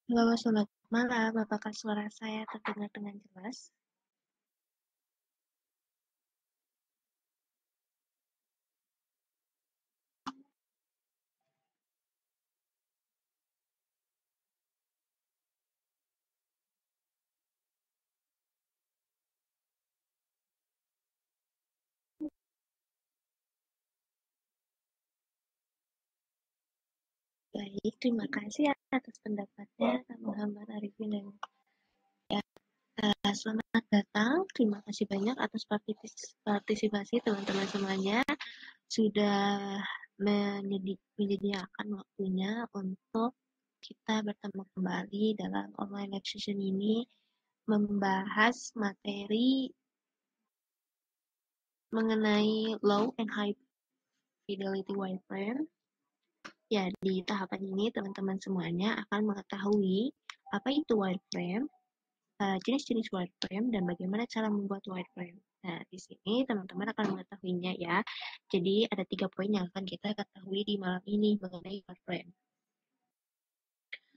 Halo, selamat malam. Apakah suara saya terdengar dengan jelas? Baik, terima kasih atas pendapatnya, Kak Muhammad Arifin. Dan selamat datang. Terima kasih banyak atas partisipasi teman-teman semuanya. Sudah menyediakan waktunya untuk kita bertemu kembali dalam online live session ini, membahas materi mengenai low and high fidelity wireframe. Ya, di tahapan ini teman-teman semuanya akan mengetahui apa itu wireframe, jenis-jenis wireframe, dan bagaimana cara membuat wireframe. Nah, di sini teman-teman akan mengetahuinya ya. Jadi, ada 3 poin yang akan kita ketahui di malam ini mengenai wireframe.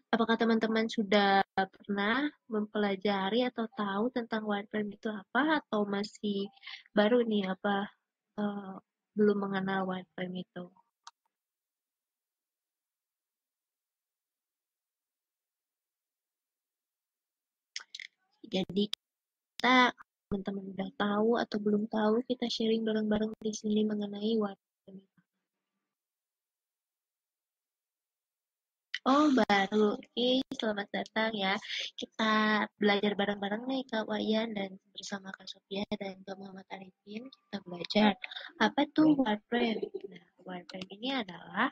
Apakah teman-teman sudah pernah mempelajari atau tahu tentang wireframe itu apa, atau masih baru nih, belum mengenal wireframe itu? Jadi kita, teman-teman udah tahu atau belum tahu, kita sharing bareng-bareng di sini mengenai wireframe. Oh, baru. Oke, selamat datang ya. Kita belajar bareng-bareng nih Kak Wayan dan bersama Kak Sofia dan Kak Muhammad Arifin, kita belajar apa tuh wireframe. Nah, wireframe ini adalah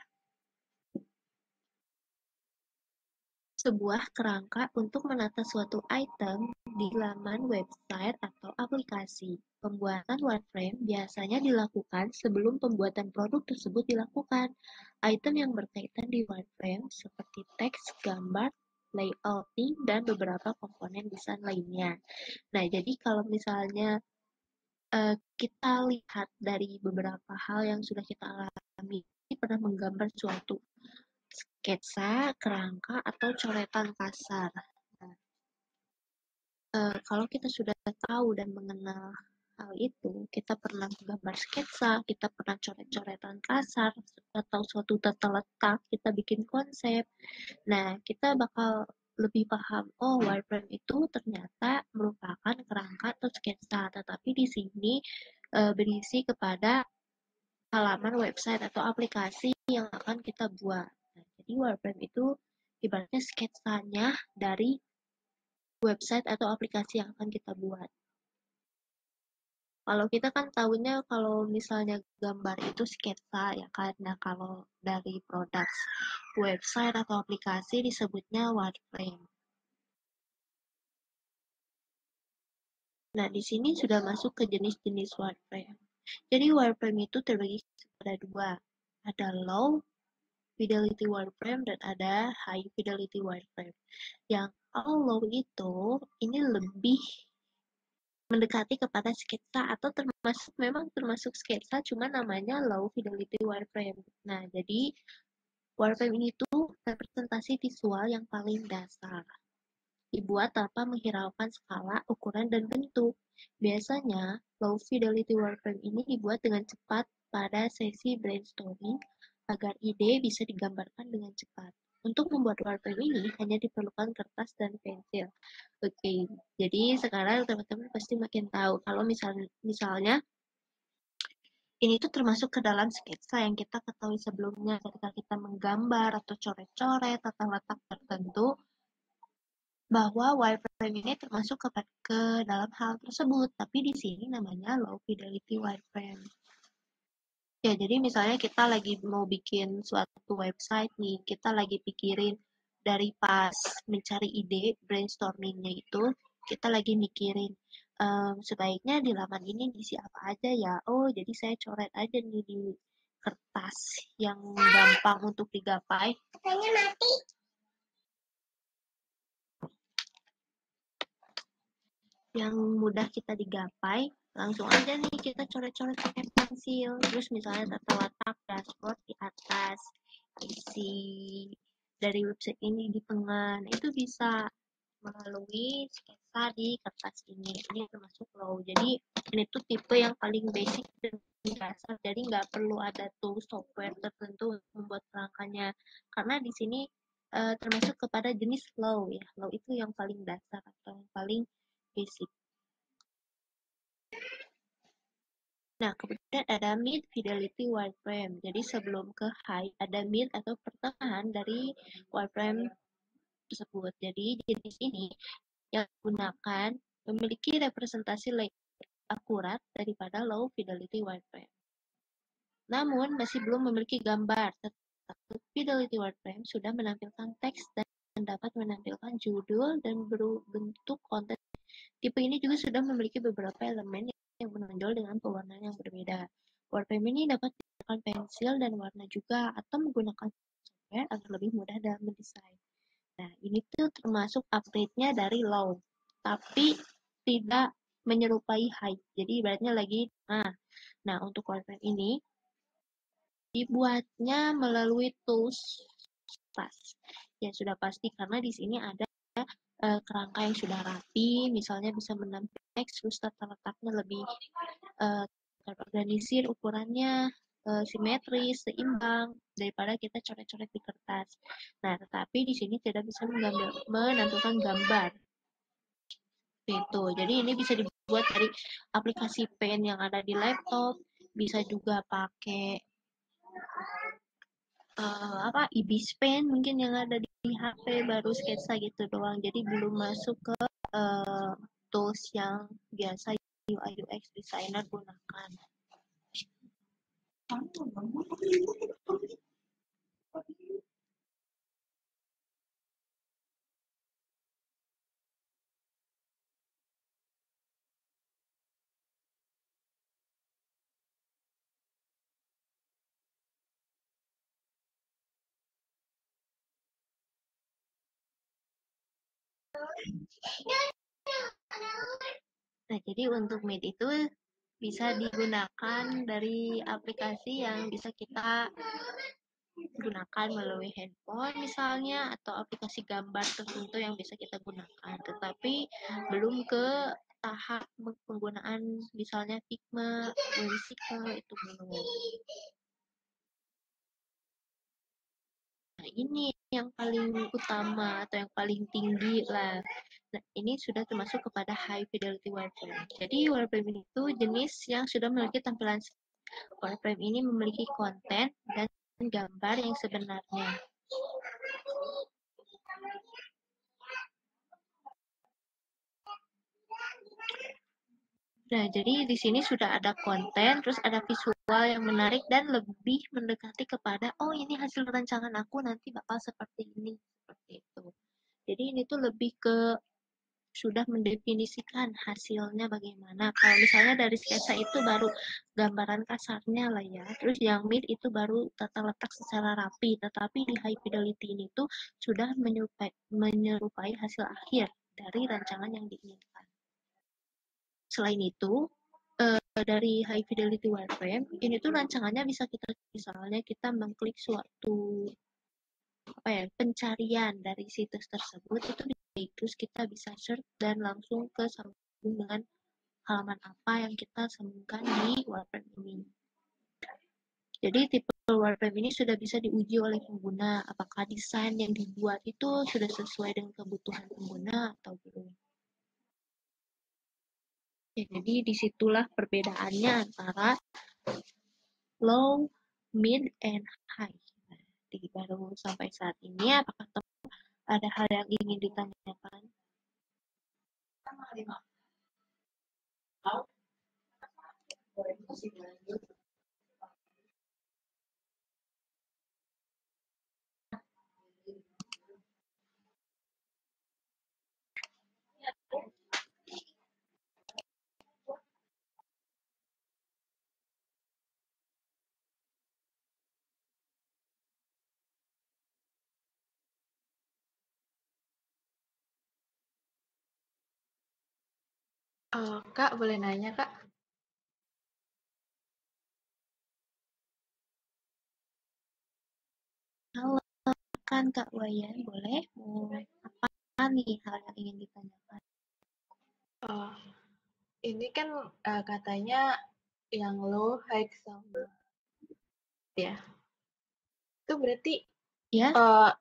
sebuah kerangka untuk menata suatu item di laman website atau aplikasi. Pembuatan wireframe biasanya dilakukan sebelum pembuatan produk tersebut dilakukan. Item yang berkaitan di wireframe seperti teks, gambar, layouting, dan beberapa komponen desain lainnya. Nah, jadi kalau misalnya kita lihat dari beberapa hal yang sudah kita alami, pernah menggambar suatu sketsa, kerangka, atau coretan kasar. Nah, kalau kita sudah tahu dan mengenal hal itu, kita pernah menggambar sketsa, kita pernah coret-coretan kasar, atau suatu tata letak, kita bikin konsep. Nah, kita bakal lebih paham, oh wireframe itu ternyata merupakan kerangka atau sketsa, tetapi di sini berisi kepada halaman website atau aplikasi yang akan kita buat. Nah, jadi wireframe itu ibaratnya sketsanya dari website atau aplikasi yang akan kita buat. Kalau kita kan tahunya kalau misalnya gambar itu sketsa ya kan. Nah, kalau dari produk website atau aplikasi disebutnya wireframe. Nah, di sini sudah masuk ke jenis-jenis wireframe. Jadi wireframe itu terbagi kepada dua. Ada low fidelity wireframe dan ada high fidelity wireframe. Yang low itu ini lebih mendekati kepada sketsa atau memang termasuk sketsa, cuma namanya low fidelity wireframe. Nah, jadi wireframe ini tuh representasi visual yang paling dasar, dibuat tanpa menghiraukan skala, ukuran, dan bentuk. Biasanya, low fidelity wireframe ini dibuat dengan cepat pada sesi brainstorming agar ide bisa digambarkan dengan cepat. Untuk membuat wireframe ini hanya diperlukan kertas dan pensil. Oke, jadi sekarang teman-teman pasti makin tahu kalau misalnya ini tuh termasuk ke dalam sketsa yang kita ketahui sebelumnya ketika kita menggambar atau coret-coret tata letak tertentu, bahwa wireframe ini termasuk ke dalam hal tersebut, tapi di sini namanya low fidelity wireframe. Ya, jadi misalnya kita lagi mau bikin suatu website nih, kita lagi pikirin dari pas mencari ide, brainstormingnya itu, kita lagi mikirin, sebaiknya di laman ini diisi apa aja ya? Oh, jadi saya coret aja nih di kertas yang gampang untuk digapai. Katanya mati. Yang mudah kita digapai, langsung aja nih kita coret-coret pakai pensil. Terus misalnya tata letak dashboard di atas, isi dari website ini di tengah. Nah, itu bisa melalui sketsa di kertas ini. Ini termasuk low. Jadi ini tuh tipe yang paling basic dan dasar. Jadi nggak perlu ada tools software tertentu untuk membuat kerangkanya. Karena di sini termasuk kepada jenis low ya. Low itu yang paling dasar atau yang paling basic. Nah, kemudian ada mid fidelity wireframe. Jadi sebelum ke high ada mid atau pertengahan dari wireframe tersebut. Jadi jenis ini yang digunakan memiliki representasi layout akurat daripada low fidelity wireframe. Namun masih belum memiliki gambar, tetapi fidelity wireframe sudah menampilkan teks dan dapat menampilkan judul dan berbentuk konten. Tipe ini juga sudah memiliki beberapa elemen yang menonjol dengan pewarnaan yang berbeda. Wireframe ini dapat menggunakan pensil dan warna juga atau menggunakan software agar lebih mudah dalam mendesain. Nah, ini tuh termasuk update-nya dari low, tapi tidak menyerupai high. Jadi ibaratnya lagi, nah untuk wireframe ini dibuatnya melalui tools tas. Ya sudah pasti karena di sini ada kerangka yang sudah rapi, misalnya bisa menampilkan teks, terus tata letaknya lebih terorganisir, ukurannya simetris, seimbang daripada kita coret-coret di kertas. Nah, tetapi di sini tidak bisa menampilkan gambar. Itu. Jadi ini bisa dibuat dari aplikasi pen yang ada di laptop, bisa juga pakai Ibis Pen mungkin yang ada di HP baru sketsa gitu doang. Jadi belum masuk ke tools yang biasa UI UX designer gunakan. Nah, jadi untuk Meet itu bisa digunakan dari aplikasi yang bisa kita gunakan melalui handphone misalnya atau aplikasi gambar tertentu yang bisa kita gunakan. Tetapi belum ke tahap penggunaan misalnya Figma, Whimsical itu belum. Nah, ini yang paling utama atau yang paling tinggi lah. Nah, ini sudah termasuk kepada high fidelity wireframe. Jadi wireframe itu jenis yang sudah memiliki tampilan. Wireframe ini memiliki konten dan gambar yang sebenarnya. Nah, jadi di sini sudah ada konten, terus ada visual yang menarik dan lebih mendekati kepada, oh ini hasil rancangan aku nanti bakal seperti ini, seperti itu. Jadi ini tuh lebih ke sudah mendefinisikan hasilnya bagaimana. Kalau misalnya dari sketsa itu baru gambaran kasarnya lah ya. Terus yang mid itu baru tata letak secara rapi. Tetapi di high fidelity ini tuh sudah menyerupai hasil akhir dari rancangan yang diinginkan. Selain itu, dari high fidelity wireframe, ini tuh rancangannya bisa kita, misalnya kita mengklik suatu pencarian dari situs tersebut itu terus kita bisa search dan langsung ke sambung dengan halaman apa yang kita sambungkan di wireframe ini. Jadi tipe wireframe ini sudah bisa diuji oleh pengguna, apakah desain yang dibuat itu sudah sesuai dengan kebutuhan pengguna atau belum. Ya, jadi disitulah perbedaannya antara low, mid, and high. Jadi baru sampai saat ini, apakah ada hal yang ingin ditanyakan? Kak, boleh nanya, Kak? Halo. Silakan Kak Wayan, boleh? Mau apa nih hal yang ingin ditanyakan? Oh, ini kan katanya yang low, high, sama ya. Itu berarti Ya, eh,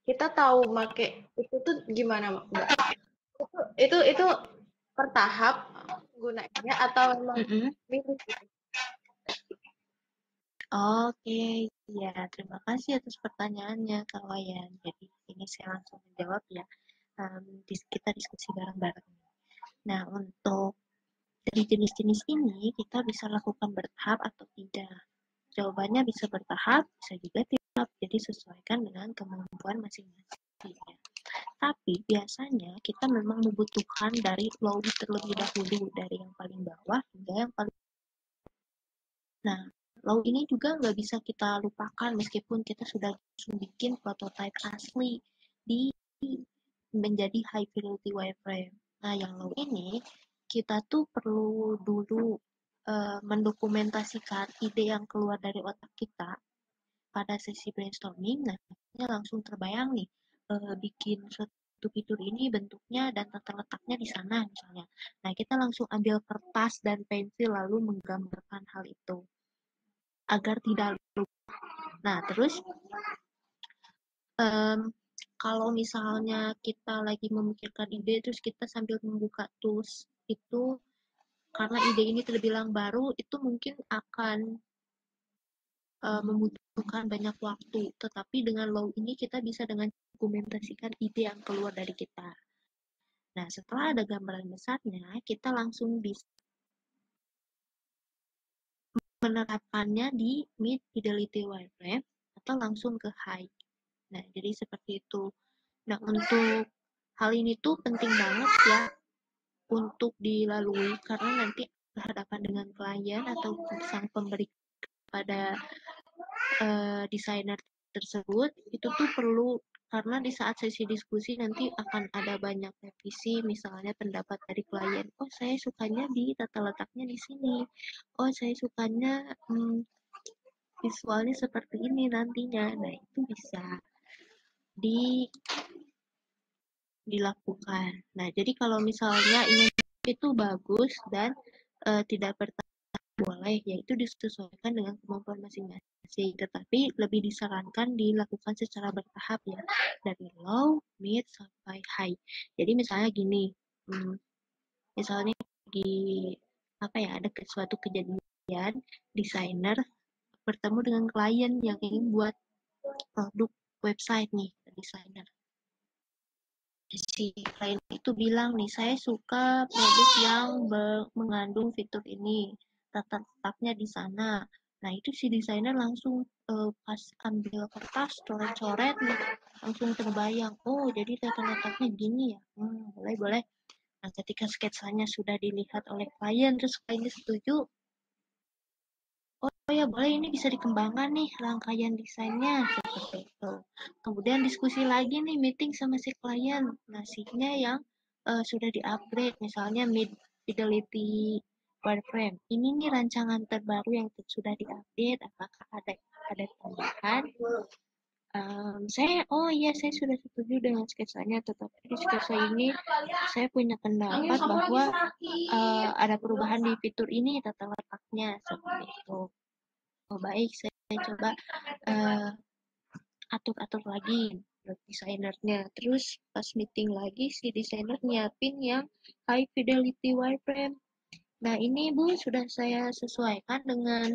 kita tahu make itu tuh gimana, Mbak? Itu bertahap gunanya atau memang mm-mm. milih gitu? Oke, ya terima kasih atas pertanyaannya Kak Wayan. Jadi ini saya langsung menjawab ya. Kita diskusi bareng-bareng. Nah, untuk dari jenis-jenis ini kita bisa lakukan bertahap atau tidak. Jawabannya bisa bertahap, bisa juga tidak. Jadi sesuaikan dengan kemampuan masing-masing. Ya. Tapi biasanya kita memang membutuhkan dari low terlebih dahulu, dari yang paling bawah hingga yang paling. Nah, low ini juga nggak bisa kita lupakan meskipun kita sudah langsung bikin prototype asli di menjadi high fidelity wireframe. Nah, yang low ini kita tuh perlu dulu mendokumentasikan ide yang keluar dari otak kita pada sesi brainstorming. Nah, langsung terbayang nih bikin suatu fitur ini bentuknya dan tata letaknya di sana misalnya. Nah, kita langsung ambil kertas dan pensil lalu menggambarkan hal itu agar tidak lupa. Nah, terus um, kalau misalnya kita lagi memikirkan ide terus kita sambil membuka tools itu karena ide ini terbilang baru itu mungkin akan membutuhkan banyak waktu. Tetapi dengan low ini kita bisa dengan dokumentasikan ide yang keluar dari kita. Nah, setelah ada gambaran besarnya, kita langsung bisa menerapkannya di mid fidelity wireframe atau langsung ke high. Nah, jadi seperti itu. Nah, untuk hal ini tuh penting banget ya untuk dilalui karena nanti berhadapan dengan klien atau sang pemberi pada desainer tersebut itu tuh perlu karena di saat sesi diskusi nanti akan ada banyak revisi misalnya pendapat dari klien oh saya sukanya di tata letaknya di sini oh saya sukanya visualnya seperti ini nantinya nah itu bisa di dilakukan nah jadi kalau misalnya ingin itu bagus dan tidak boleh, yaitu disesuaikan dengan kemampuan masing-masing. Tetapi lebih disarankan dilakukan secara bertahap ya, dari low, mid, sampai high. Jadi misalnya gini, misalnya di apa ya ada suatu kejadian desainer bertemu dengan klien yang ingin buat produk website nih desainer. Si klien itu bilang nih saya suka produk yang mengandung fitur ini tata letaknya di sana nah itu si desainer langsung pas ambil kertas coret-coret nih langsung terbayang oh jadi tata letaknya gini ya boleh boleh nah ketika sketsanya sudah dilihat oleh klien terus kliennya setuju oh ya boleh ini bisa dikembangkan nih rangkaian desainnya seperti itu. Kemudian diskusi lagi nih meeting sama si klien. Nasinya yang sudah di-upgrade misalnya mid fidelity wireframe. Ini nih rancangan terbaru yang sudah di-update. Apakah ada tambahan? Oh iya saya sudah setuju dengan sketsanya, tetapi di sketsa ini saya punya pendapat bahwa ada perubahan di fitur ini tata letaknya seperti itu. Oh baik, saya coba atur-atur lagi desainernya. Terus pas meeting lagi si desainer nyiapin yang high fidelity wireframe. Nah ini Bu sudah saya sesuaikan dengan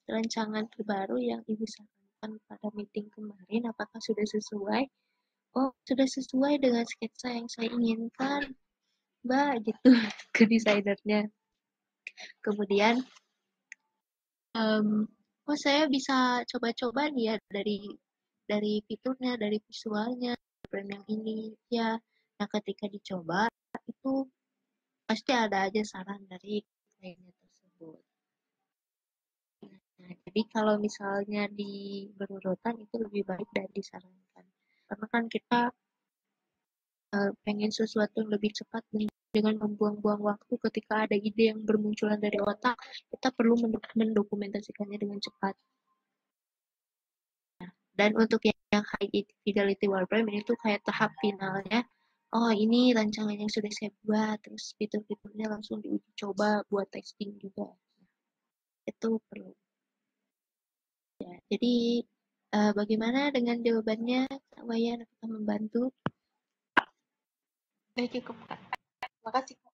rancangan terbaru yang Ibu sampaikan pada meeting kemarin. Apakah sudah sesuai? Oh sudah sesuai dengan sketsa yang saya inginkan, Mbak gitu ke desainernya. Kemudian oh saya bisa coba-coba nih ya dari fiturnya, dari visualnya, brand yang ini ya. Nah ketika dicoba itu pasti ada aja saran dari kliennya tersebut. Nah, jadi kalau misalnya di berurutan itu lebih baik dan disarankan. Karena kan kita pengen sesuatu yang lebih cepat dengan membuang-buang waktu ketika ada ide yang bermunculan dari otak, kita perlu mendokumentasikannya dengan cepat. Dan untuk yang high fidelity wireframe ini tuh kayak tahap finalnya. Oh, ini rancangan yang sudah saya buat, terus fitur-fiturnya langsung diuji coba buat testing juga. Itu perlu. Ya, jadi bagaimana dengan jawabannya, Kak Wayan? Apakah membantu? Udah cukup, Kak. Makasih, Kak.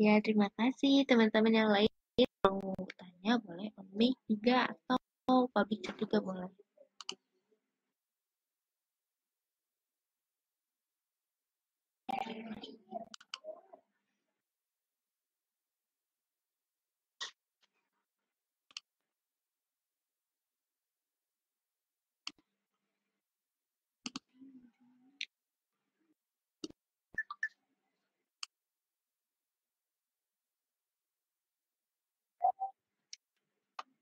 Ya, terima kasih teman-teman yang lain. Mau tanya boleh on mic juga atau public chat juga boleh.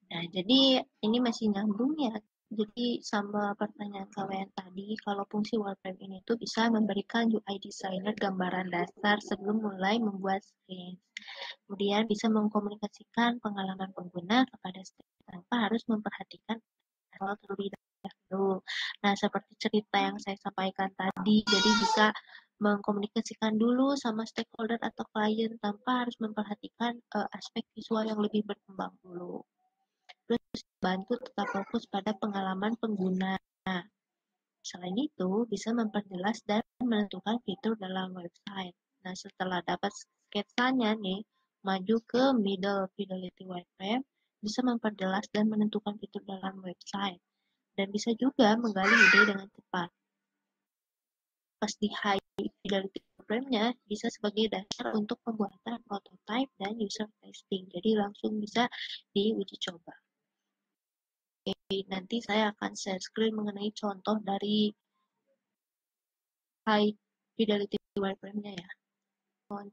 Nah, jadi ini masih nyambung ya. Jadi sama pertanyaan kalian tadi, kalau fungsi wireframe ini tuh bisa memberikan UI designer gambaran dasar sebelum mulai membuat screen. Kemudian bisa mengkomunikasikan pengalaman pengguna kepada staff tanpa harus memperhatikan hal terlebih dahulu. Nah, seperti cerita yang saya sampaikan tadi, jadi bisa mengkomunikasikan dulu sama stakeholder atau klien tanpa harus memperhatikan aspek visual yang lebih berkembang dulu. Terus bantu tetap fokus pada pengalaman pengguna. Selain itu, bisa memperjelas dan menentukan fitur dalam website. Nah, setelah dapat sketsanya nih, maju ke middle fidelity wireframe, bisa memperjelas dan menentukan fitur dalam website. Dan bisa juga menggali ide dengan cepat. Pas di high fidelity wireframe-nya, bisa sebagai dasar untuk pembuatan prototype dan user testing. Jadi langsung bisa diuji coba. Oke, nanti saya akan share screen mengenai contoh dari high fidelity wireframe-nya ya. Mohon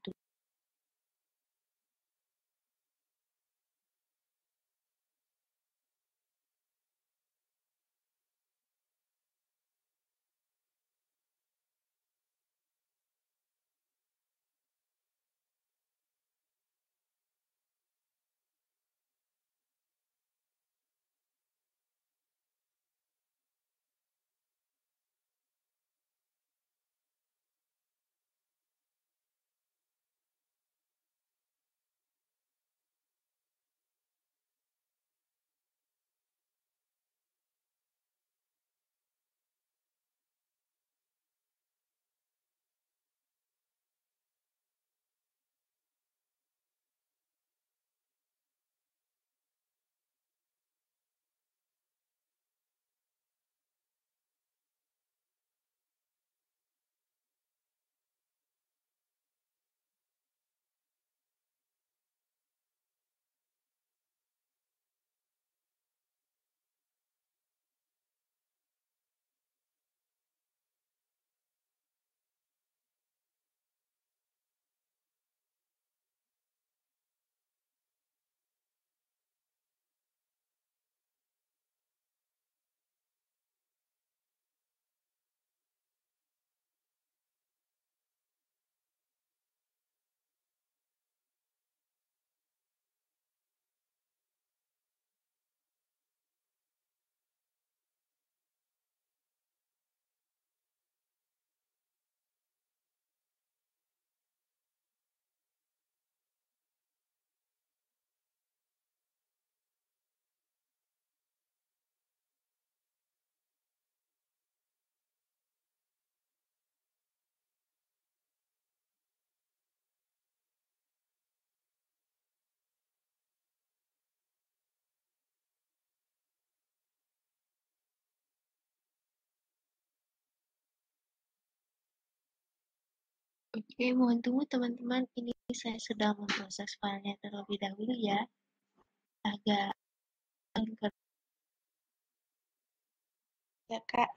Oke, mohon tunggu teman-teman. Ini saya sedang memproses filenya terlebih dahulu ya. Agak Ya, Kak.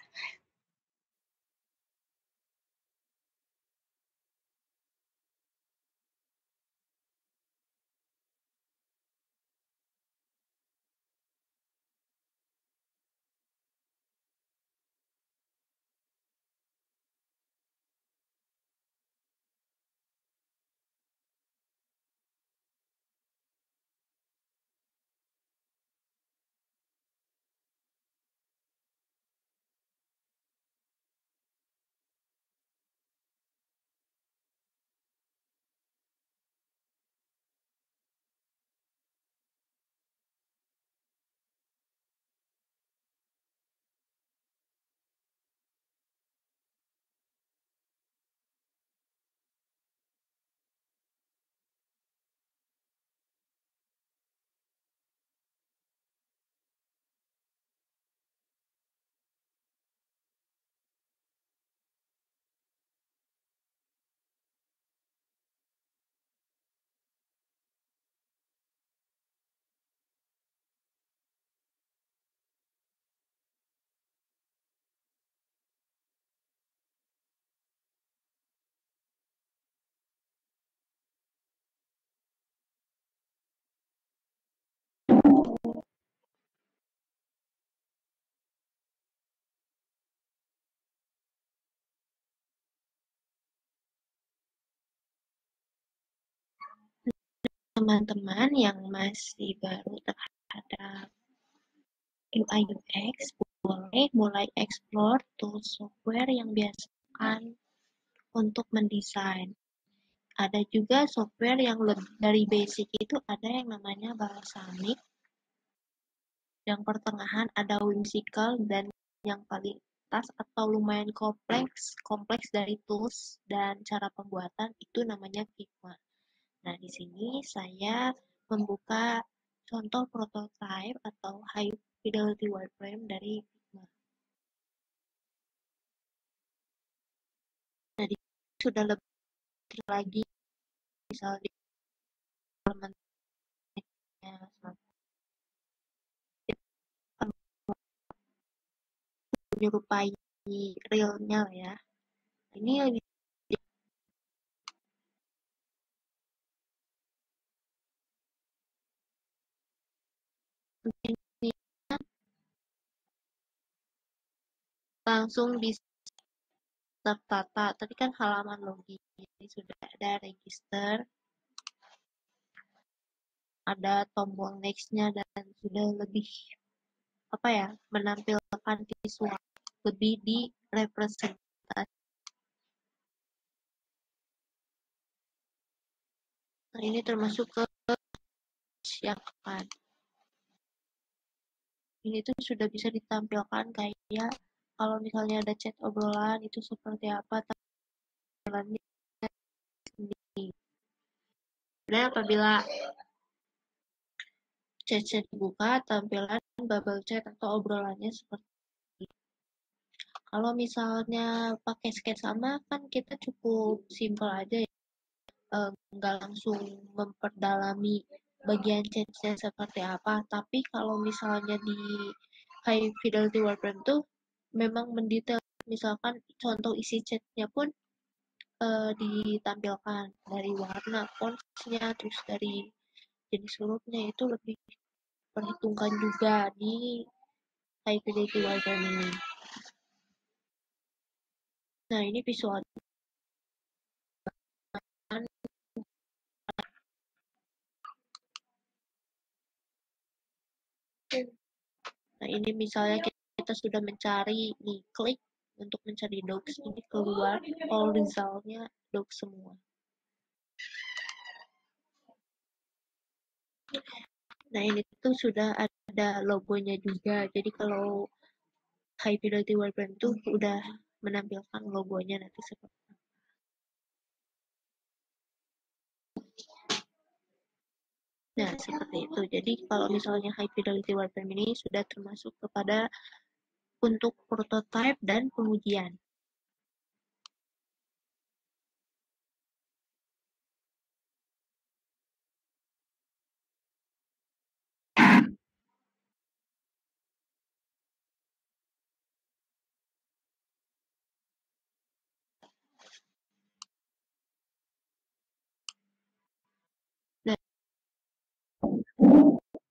teman-teman yang masih baru terhadap UI UX boleh mulai explore tools software yang biasakan untuk mendesain. Ada juga software yang dari basic itu ada yang namanya Balsamic, yang pertengahan ada Whimsical, dan yang paling atas atau lumayan kompleks dari tools dan cara pembuatan itu namanya Figma. Nah, di sini saya membuka contoh prototype atau high fidelity wireframe dari Figma. Nah, di sini sudah lebih lagi misalnya elemennya menyerupai realnya ya. Ini lebih ini langsung bisa tertata. Tadi kan halaman login, ini sudah ada register, ada tombol next-nya, dan sudah lebih menampilkan visual lebih di representasi. Nah, ini termasuk ke yang akan. Ini tuh sudah bisa ditampilkan kayak kalau misalnya ada chat obrolan itu seperti apa tampilannya sendiri. Dan apabila chat dibuka, tampilan bubble chat atau obrolannya seperti ini. Kalau misalnya pakai sketch sama kan kita cukup simple aja ya, nggak langsung memperdalami bagian chatnya seperti apa. Tapi kalau misalnya di high fidelity wireframe tuh memang mendetail, misalkan contoh isi chatnya pun ditampilkan dari warna fontsnya, terus dari jenis hurufnya itu lebih perhitungkan juga di high fidelity wireframe ini. Nah, ini visual. Nah, ini misalnya kita sudah mencari nih, klik untuk mencari docs, ini keluar all resultnya docs semua. Nah, ini tuh sudah ada logonya juga. Jadi kalau high fidelity wireframe tuh udah menampilkan logonya nanti seperti apa. Nah, seperti itu. Jadi kalau misalnya high fidelity wireframe ini sudah termasuk kepada untuk prototype dan pengujian.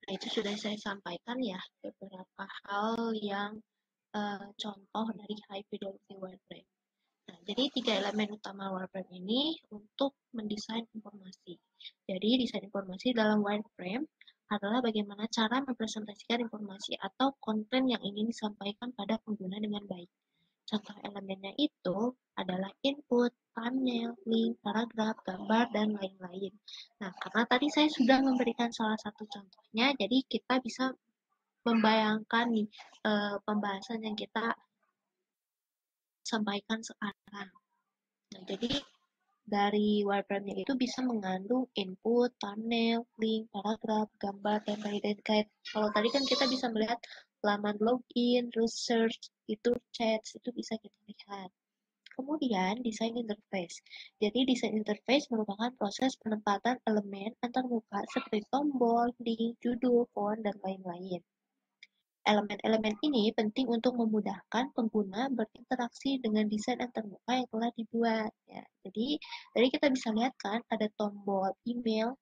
Nah, itu sudah saya sampaikan ya beberapa hal yang contoh dari high fidelity wireframe. Nah, jadi 3 elemen utama wireframe ini untuk mendesain informasi. Jadi, desain informasi dalam wireframe adalah bagaimana cara mempresentasikan informasi atau konten yang ingin disampaikan pada pengguna dengan baik. Contoh elemennya itu adalah input, thumbnail, link, paragraf, gambar, dan lain-lain. Nah, karena tadi saya sudah memberikan salah satu contohnya, jadi kita bisa membayangkan nih pembahasan yang kita sampaikan sekarang. Nah, jadi dari wireframe-nya itu bisa mengandung input, thumbnail, link, paragraf, gambar, dan lain-lain. Kalau tadi kan kita bisa melihat laman login, terus search, itu chat, itu bisa kita lihat. Kemudian, desain interface. Jadi, desain interface merupakan proses penempatan elemen antarmuka seperti tombol, link, judul, font, dan lain-lain. Elemen-elemen ini penting untuk memudahkan pengguna berinteraksi dengan desain antarmuka yang telah dibuat. Ya, jadi, tadi kita bisa lihat kan ada tombol email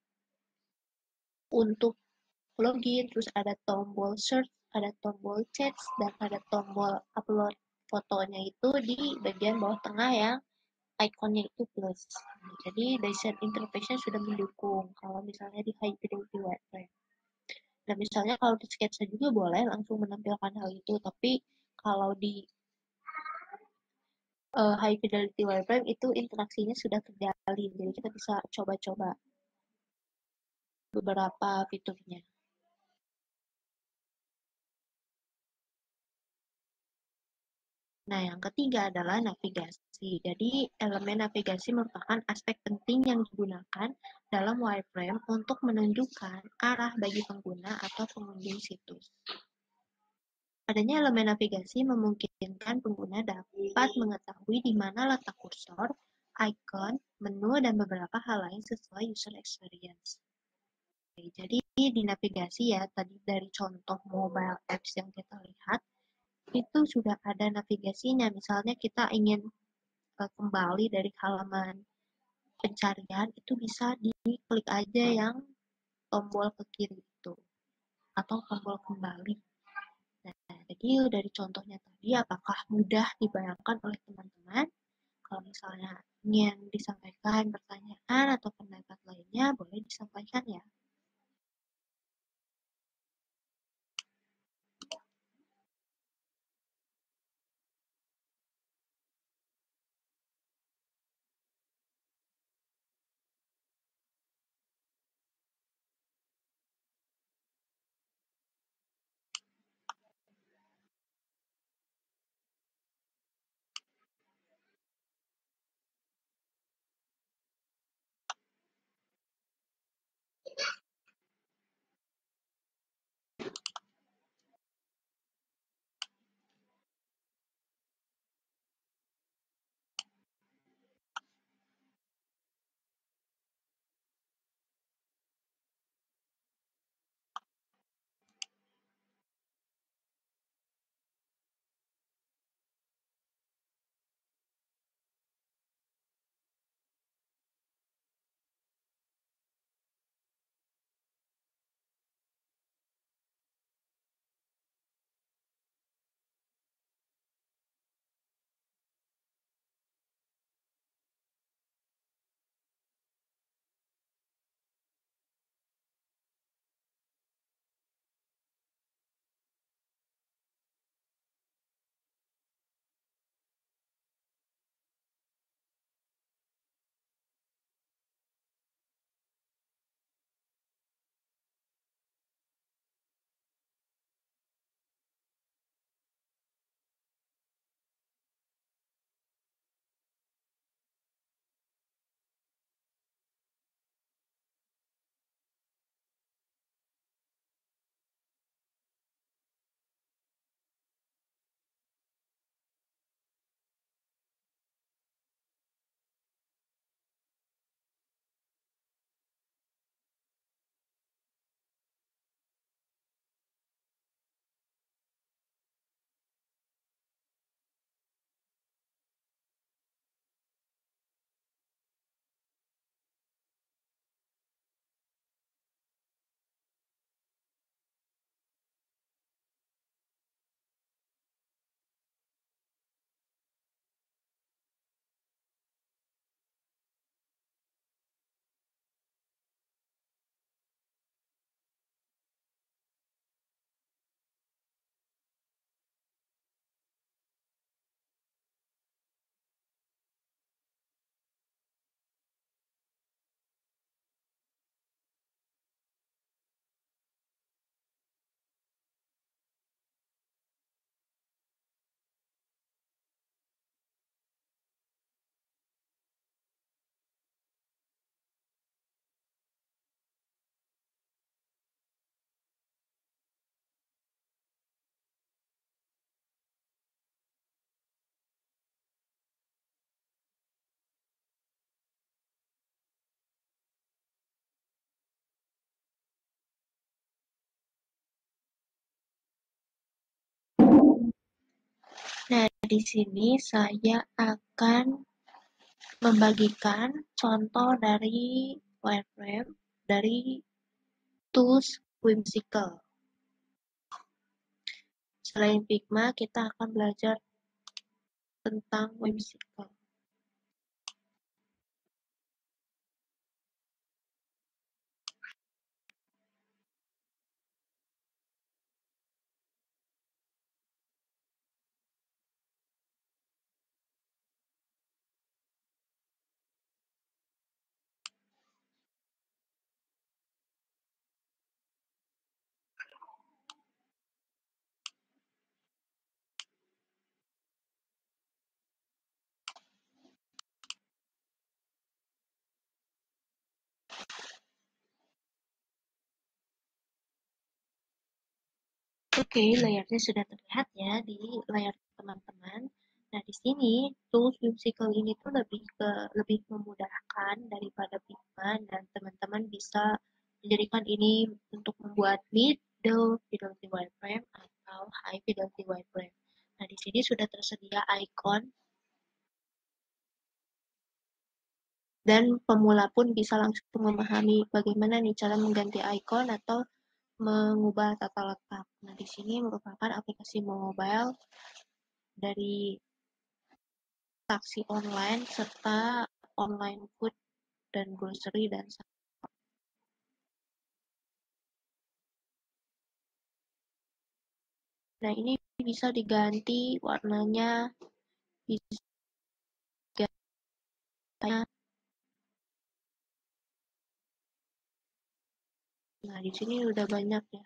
untuk login, terus ada tombol search, ada tombol chat, dan ada tombol upload fotonya itu di bagian bawah tengah yang ikonnya itu plus. Jadi dari set interface-nya sudah mendukung kalau misalnya di high fidelity wireframe. Dan misalnya kalau di sketsa juga boleh langsung menampilkan hal itu, tapi kalau di high fidelity wireframe itu interaksinya sudah terjalin, jadi kita bisa coba-coba beberapa fiturnya. Nah, yang ketiga adalah navigasi. Jadi, elemen navigasi merupakan aspek penting yang digunakan dalam wireframe untuk menunjukkan arah bagi pengguna atau pengunjung situs. Adanya elemen navigasi memungkinkan pengguna dapat mengetahui di mana letak kursor, icon, menu, dan beberapa hal lain sesuai user experience. Jadi di navigasi ya, tadi dari contoh mobile apps yang kita lihat, itu sudah ada navigasinya. Misalnya kita ingin kembali dari halaman pencarian, itu bisa diklik aja yang tombol ke kiri itu, atau tombol kembali. Nah, jadi dari contohnya tadi, apakah mudah dibayangkan oleh teman-teman? Kalau misalnya ingin disampaikan pertanyaan atau pendapat lainnya, boleh disampaikan ya. Nah, di sini saya akan membagikan contoh dari wireframe dari tools Whimsical. Selain Figma, kita akan belajar tentang Whimsical. Oke, layarnya sudah terlihat ya di layar teman-teman. Nah, di sini tools whimsical ini tuh lebih memudahkan daripada Figma dan teman-teman bisa menjadikan ini untuk membuat middle fidelity wireframe atau high fidelity wireframe. Nah, di sini sudah tersedia icon dan pemula pun bisa langsung memahami bagaimana nih cara mengganti icon atau mengubah tata letak. Nah, di sini merupakan aplikasi mobile dari taksi online serta online food dan grocery dan nah ini bisa diganti warnanya, bisa nah di sini udah banyak ya.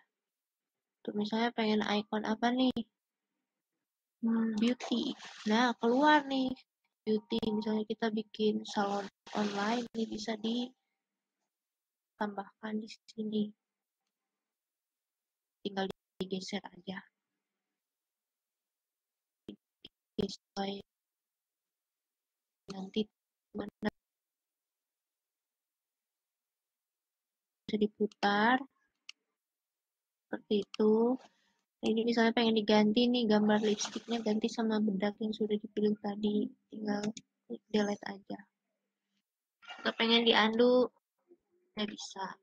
Tuh misalnya pengen icon apa nih? Beauty. Nah, keluar nih beauty. Misalnya kita bikin salon online, ini bisa ditambahkan di sini. Tinggal digeser aja. Sesuai nanti mana bisa diputar seperti itu. Nah, ini misalnya pengen diganti nih gambar lipstiknya ganti sama bedak yang sudah dipilih tadi, tinggal delete aja. Atau pengen diundo, ya bisa.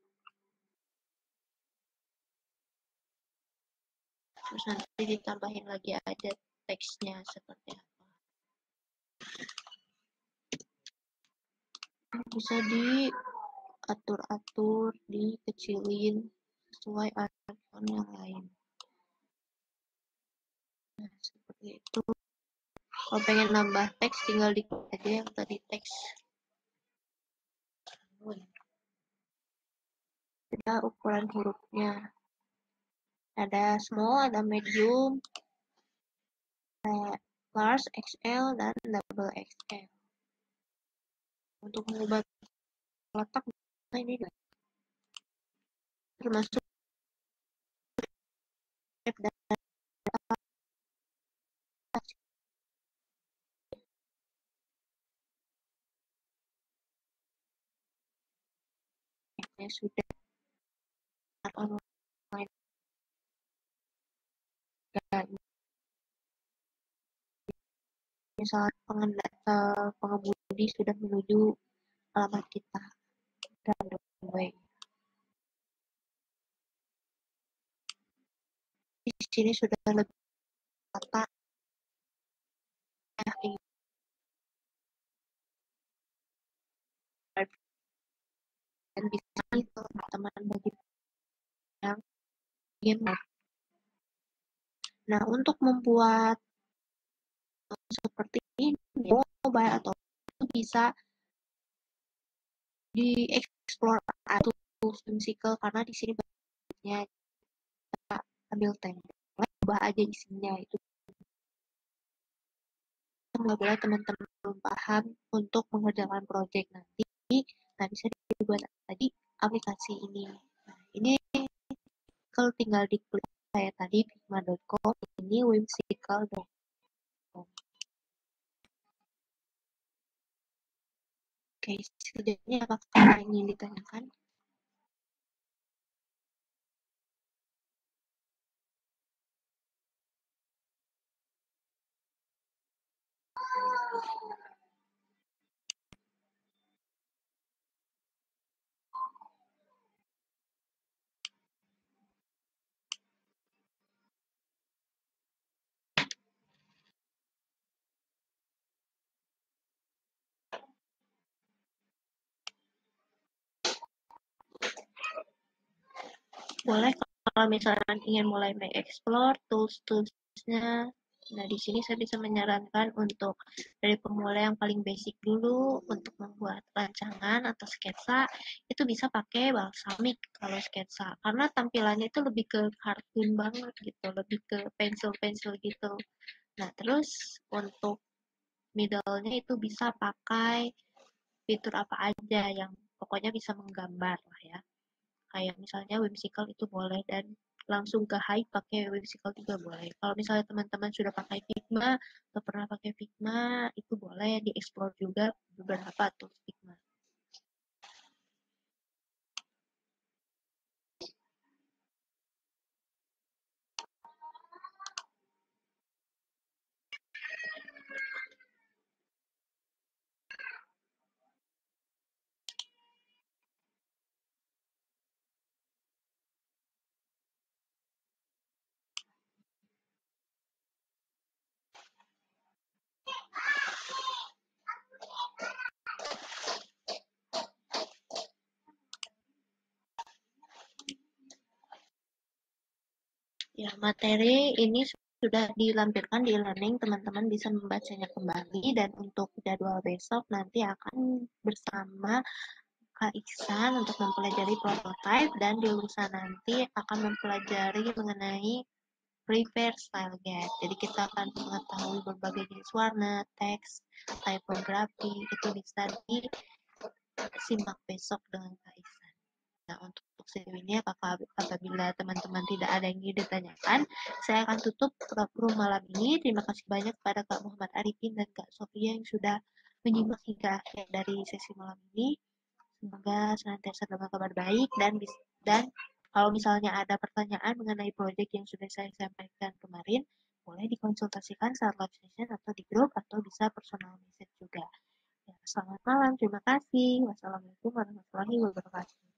Terus nanti ditambahin lagi aja teksnya seperti apa. Bisa diatur-atur, dikecilin sesuai icon yang lain. Nah, seperti itu. Kalau pengen nambah teks, tinggal diklik aja yang tadi teks. Ada ukuran hurufnya. Ada small, ada medium, ada large, XL, dan double XL. Untuk mengubah letak, ini termasuk dan sudah online dan misalnya pengemudi sudah menuju alamat kita dan way. Di sini sudah lebih tata dan bisa teman-teman bagi yang ingin. Nah, untuk membuat seperti ini mobile atau bisa dieksplor atau whimsical karena di sini banyak kita ambil template ubah aja isinya itu boleh teman-teman belum paham untuk mengerjakan project nanti nah bisa dibuat tadi aplikasi ini nah, ini kalau tinggal diklik kayak tadi figma.com ini whimsical.com. Oke, setidaknya apakah ingin ditanyakan? Boleh kalau misalkan ingin mulai mengeksplor tools-toolsnya. Nah, di sini saya bisa menyarankan untuk dari pemula yang paling basic dulu untuk membuat rancangan atau sketsa itu bisa pakai balsamik kalau sketsa karena tampilannya itu lebih ke kartun banget gitu, lebih ke pensil-pensil gitu. Nah, terus untuk middle-nya itu bisa pakai fitur apa aja yang pokoknya bisa menggambar lah ya. Kayak misalnya whimsical itu boleh dan langsung ke high pakai whimsical juga boleh. Kalau misalnya teman-teman sudah pakai Figma atau pernah pakai Figma, itu boleh di-explore juga beberapa tools Figma. Ya, materi ini sudah dilampirkan di e-learning, teman-teman bisa membacanya kembali, dan untuk jadwal besok nanti akan bersama Kak Iksan untuk mempelajari prototype, dan di lusa nanti akan mempelajari mengenai prepare style guide. Jadi kita akan mengetahui berbagai jenis warna, teks, typography, itu bisa disimak besok dengan Kak Iksan. Nah, untuk sejauh ini apabila teman-teman tidak ada yang ingin ditanyakan, saya akan tutup room malam ini. Terima kasih banyak kepada Kak Muhammad Arifin dan Kak Sofia yang sudah menyimak hingga akhir dari sesi malam ini. Semoga senantiasa dalam kabar baik, dan kalau misalnya ada pertanyaan mengenai proyek yang sudah saya sampaikan kemarin, boleh dikonsultasikan saat live session atau di grup, atau bisa personal message juga. Ya, selamat malam, terima kasih. Wassalamualaikum warahmatullahi wabarakatuh.